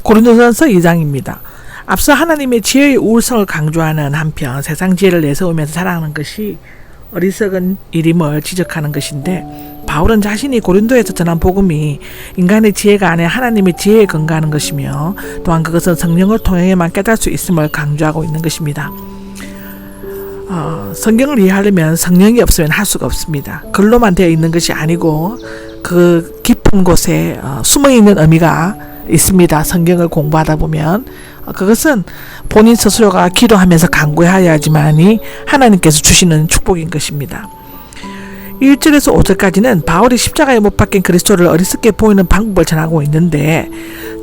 고린도전서 2장입니다. 앞서 하나님의 지혜의 우월성을 강조하는 한편 세상 지혜를 내세우면서 자랑하는 것이 어리석은 일임을 지적하는 것인데, 바울은 자신이 고린도에서 전한 복음이 인간의 지혜가 아닌 하나님의 지혜에 근거하는 것이며, 또한 그것은 성령을 통해만 깨달을 수 있음을 강조하고 있는 것입니다. 성경을 이해하려면 성령이 없으면 할 수가 없습니다. 글로만 되어 있는 것이 아니고 그 깊은 곳에 숨어있는 의미가 있습니다. 성경을 공부하다 보면 그것은 본인 스스로가 기도하면서 간구해야지만이 하나님께서 주시는 축복인 것입니다. 1절에서 5절까지는 바울이 십자가에 못 박힌 그리스도를 어리석게 보이는 방법을 전하고 있는데,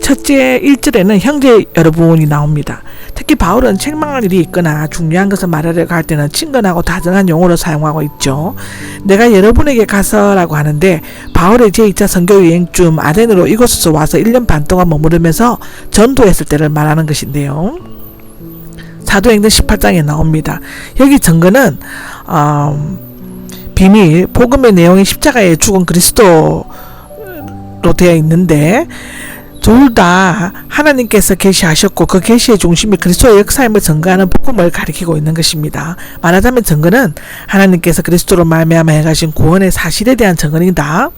첫째 1절에는 형제 여러분이 나옵니다. 특히 바울은 책망할 일이 있거나 중요한 것을 말하려고 할 때는 친근하고 다정한 용어를 사용하고 있죠. 내가 여러분에게 가서라고 하는데, 바울의 제2차 선교 여행 중 아덴으로 이곳에서 와서 1년 반 동안 머무르면서 전도했을 때를 말하는 것인데요. 사도행전 18장에 나옵니다. 여기 증거는 비밀, 복음의 내용이 십자가에 죽은 그리스도로 되어 있는데, 둘 다 하나님께서 계시하셨고 그 계시의 중심이 그리스도의 역사임을 증거하는 복음을 가리키고 있는 것입니다. 말하자면 증거는 하나님께서 그리스도로 말미암아 행하신 구원의 사실에 대한 증언이다.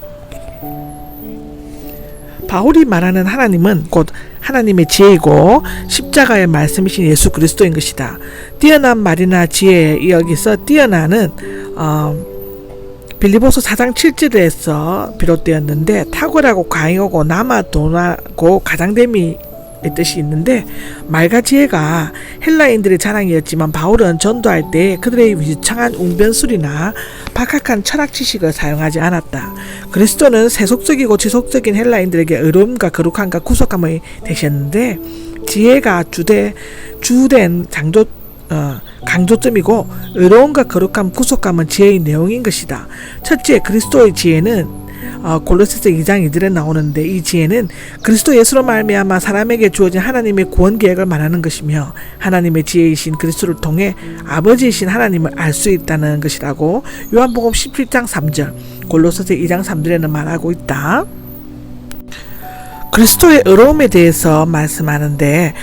바울이 말하는 하나님은 곧 하나님의 지혜이고 십자가의 말씀이신 예수 그리스도인 것이다. 뛰어난 말이나 지혜, 여기서 뛰어나는 빌립보서 4장 7절에서 비롯되었는데, 탁월하고 강하고 남아도나고 가장됨이 뜻이 있는데, 말과 지혜가 헬라인들의 자랑이었지만 바울은 전도할 때 그들의 유창한 웅변술이나 박학한 철학 지식을 사용하지 않았다. 그리스도는 세속적이고 지속적인 헬라인들에게 의로움과 거룩함과 구속함이 되셨는데, 지혜가 주된 강조점이고 의로움과 거룩함, 구속함은 지혜의 내용인 것이다. 첫째, 그리스도의 지혜는 골로새서 2장 2절에 나오는데, 이 지혜는 그리스도 예수로 말미암아 사람에게 주어진 하나님의 구원 계획을 말하는 것이며, 하나님의 지혜이신 그리스도를 통해 아버지이신 하나님을 알 수 있다는 것이라고 요한복음 17장 3절, 골로새서 2장 3절에는 말하고 있다. 그리스도의 의로움에 대해서 말씀하는데,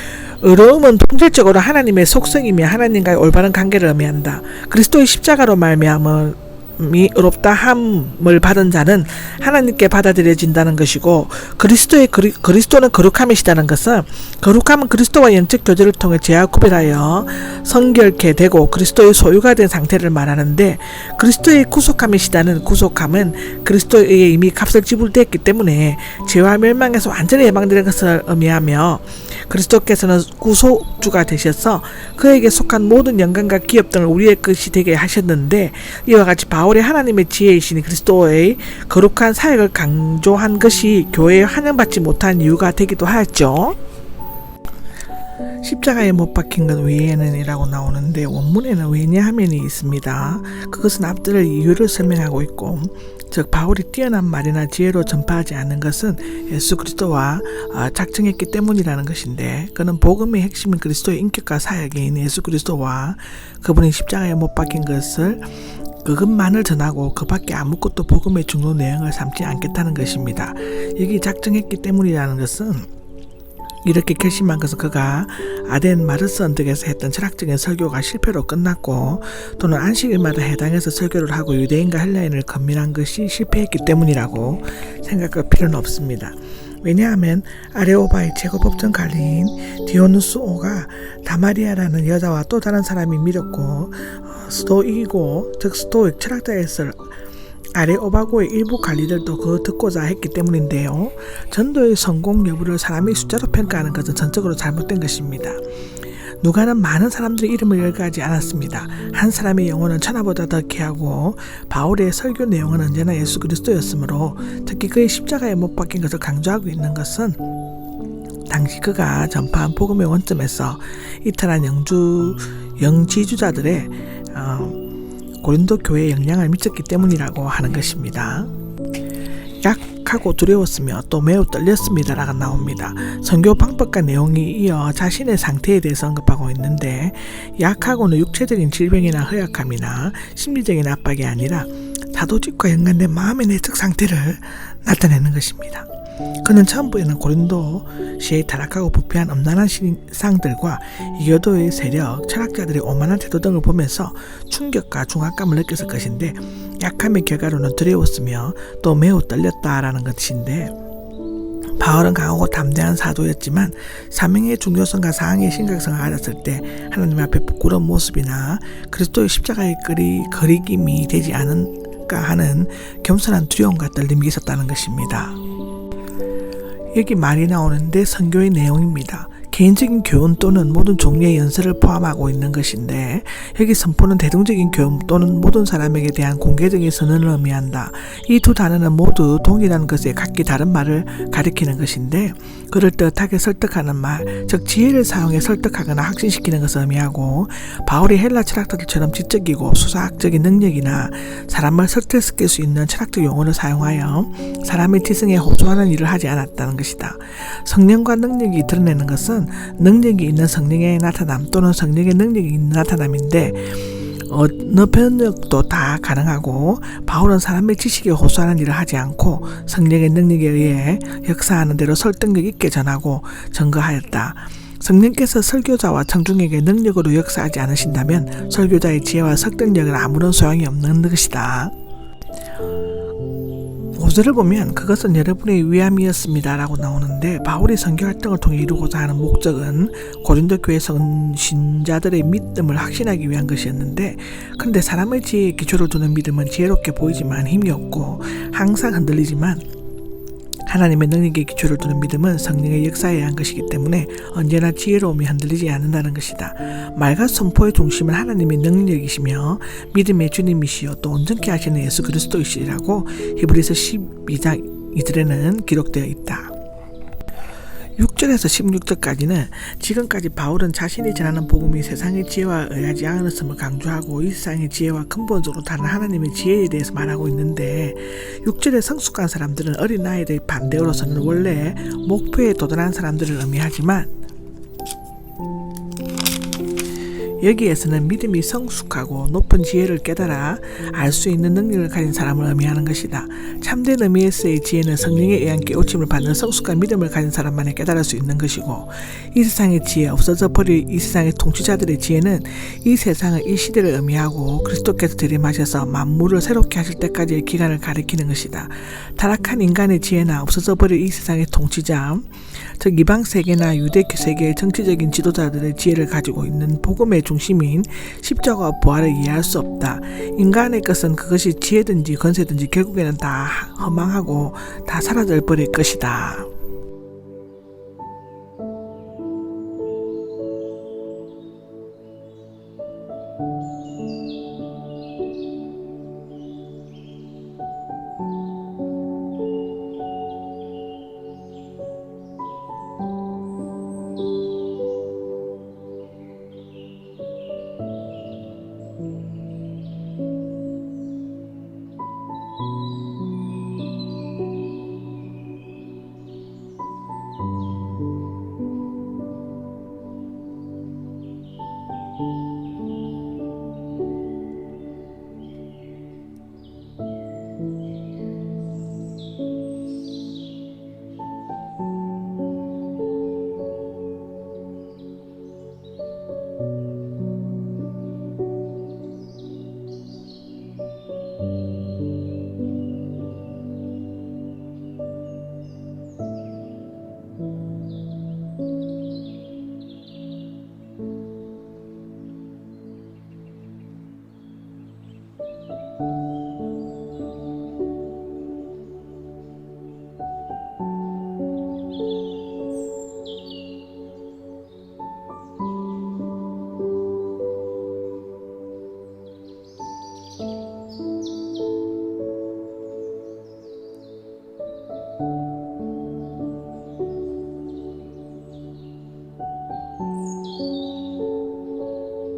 의로움은 통질적으로 하나님의 속성이며 하나님과의 올바른 관계를 의미한다. 그리스도의 십자가로 말미암음이 의롭다 함을 받은 자는 하나님께 받아들여진다는 것이고, 그리스도는 거룩함이시다는 것은, 거룩함은 그리스도와 영적 교제를 통해 죄와 구별하여 성결케 되고 그리스도의 소유가 된 상태를 말하는데, 그리스도의 구속함이시다는 구속함은 그리스도에 의해 이미 값을 지불되었기 때문에 죄와 멸망에서 완전히 예방되는 것을 의미하며, 그리스도께서는 구속주가 되셔서 그에게 속한 모든 영광과 기업 등을 우리의 것이 되게 하셨는데, 이와 같이 바울의 하나님의 지혜이신 그리스도의 거룩한 사역을 강조한 것이 교회에 환영받지 못한 이유가 되기도 하였죠. 십자가에 못 박힌 것 외에는 이라고 나오는데, 원문에는 왜냐하면이 있습니다. 그것은 앞들 이유를 설명하고 있고, 즉 바울이 뛰어난 말이나 지혜로 전파하지 않는 것은 예수 그리스도와 작정했기 때문이라는 것인데, 그는 복음의 핵심인 그리스도의 인격과 사역인 예수 그리스도와 그분이 십자가에 못 박힌 것을 그것만을 전하고 그 밖에 아무것도 복음의 중요 내용을 삼지 않겠다는 것입니다. 여기 작정했기 때문이라는 것은, 이렇게 결심한 것은 그가 아덴 마르스 언덕에서 했던 철학적인 설교가 실패로 끝났고, 또는 안식일마다 해당해서 설교를 하고 유대인과 헬라인을 건면한 것이 실패했기 때문이라고 생각할 필요는 없습니다. 왜냐하면 아레오바의 최고 법정 관리인 디오누스오가 다마리아라는 여자와 또 다른 사람이 믿었고, 스토이고 즉 스토익 철학자였을 아레오바고의 일부 관리들도 그거 듣고자 했기 때문인데요. 전도의 성공 여부를 사람의 숫자로 평가하는 것은 전적으로 잘못된 것입니다. 누가는 많은 사람들의 이름을 열거하지 않았습니다. 한 사람의 영혼은 천하보다 더 귀하고, 바울의 설교 내용은 언제나 예수 그리스도였으므로 특히 그의 십자가에 못 박힌 것을 강조하고 있는 것은, 당시 그가 전파한 복음의 원점에서 이탈한 영지주자들의 고린도 교회에 영향을 미쳤기 때문이라고 하는 것입니다. 약하고 두려웠으며 또 매우 떨렸습니다 라고 나옵니다. 선교 방법과 내용이 이어 자신의 상태에 대해서 언급하고 있는데, 약하고는 육체적인 질병이나 허약함이나 심리적인 압박이 아니라 다도직과 연관된 마음의 내적 상태를 나타내는 것입니다. 그는 천부에는 고린도시의 타락하고 부패한 엄난한 신상들과 이교도의 세력, 철학자들의 오만한 태도 등을 보면서 충격과 중압감을 느꼈을 것인데 약함의 결과로는 두려웠으며 또 매우 떨렸다라는 것인데, 바울은 강하고 담대한 사도였지만 사명의 중요성과 사항의 심각성을 알았을 때 하나님 앞에 부끄러운 모습이나 그리스도의 십자가의 거리낌이 되지 않을까 하는 겸손한 두려움과 떨림이 있었다는 것입니다. 여기 말이 나오는데 선교의 내용입니다. 개인적인 교훈 또는 모든 종류의 연설을 포함하고 있는 것인데, 여기 선포는 대중적인 교훈 또는 모든 사람에게 대한 공개적인 선언을 의미한다. 이 두 단어는 모두 동일한 것에 각기 다른 말을 가리키는 것인데, 그럴듯하게 설득하는 말, 즉 지혜를 사용해 설득하거나 확신시키는 것을 의미하고, 바울이 헬라 철학자들처럼 지적이고 수사학적인 능력이나 사람을 설득시킬 수 있는 철학적 용어를 사용하여 사람의 지성에 호소하는 일을 하지 않았다는 것이다. 성령과 능력이 드러내는 것은 능력이 있는 성령의 나타남 또는 성령의 능력이 있는 나타남인데, 어느 번역도 다 가능하고, 바울은 사람의 지식에 호소하는 일을 하지 않고 성령의 능력에 의해 역사하는 대로 설득력 있게 전하고 증거하였다. 성령께서 설교자와 청중에게 능력으로 역사하지 않으신다면 설교자의 지혜와 설득력은 아무런 소용이 없는 것이다. 5절을 보면 그것은 여러분의 위함이었습니다 라고 나오는데, 바울이 선교활동을 통해 이루고자 하는 목적은 고린도 교회 신자들의 믿음을 확신하기 위한 것이었는데, 그런데 사람의 지혜에 기초를 두는 믿음은 지혜롭게 보이지만 힘이 없고 항상 흔들리지만, 하나님의 능력에 기초를 두는 믿음은 성령의 역사에 의한 것이기 때문에 언제나 지혜로움이 흔들리지 않는다는 것이다. 말과 선포의 중심은 하나님의 능력이시며 믿음의 주님이시요 또 온전케 하시는 예수 그리스도이시라고 히브리서 12장 2절에는 기록되어 있다. 6절에서 16절까지는 지금까지 바울은 자신이 전하는 복음이 세상의 지혜와 의하지 않았음을 강조하고 이 세상의 지혜와 근본적으로 다른 하나님의 지혜에 대해서 말하고 있는데, 6절의 성숙한 사람들은 어린 아이들의 반대어로서는 원래 목표에 도달한 사람들을 의미하지만, 여기에서는 믿음이 성숙하고 높은 지혜를 깨달아 알 수 있는 능력을 가진 사람을 의미하는 것이다. 참된 의미에서의 지혜는 성령에 의한 깨우침을 받는 성숙한 믿음을 가진 사람만이 깨달을 수 있는 것이고, 이 세상의 지혜, 없어져 버릴 이 세상의 통치자들의 지혜는 이 세상의 이 시대를 의미하고 그리스도께서 들이마셔서 만물을 새롭게 하실 때까지의 기간을 가리키는 것이다. 타락한 인간의 지혜나 없어져 버릴 이 세상의 통치자, 즉 이방 세계나 유대 세계의 정치적인 지도자들의 지혜를 가지고 있는 복음의 중심인 십자가와 부활을 이해할 수 없다. 인간의 것은 그것이 지혜든지 권세든지 결국에는 다 허망하고 다 사라져 버릴 것이다.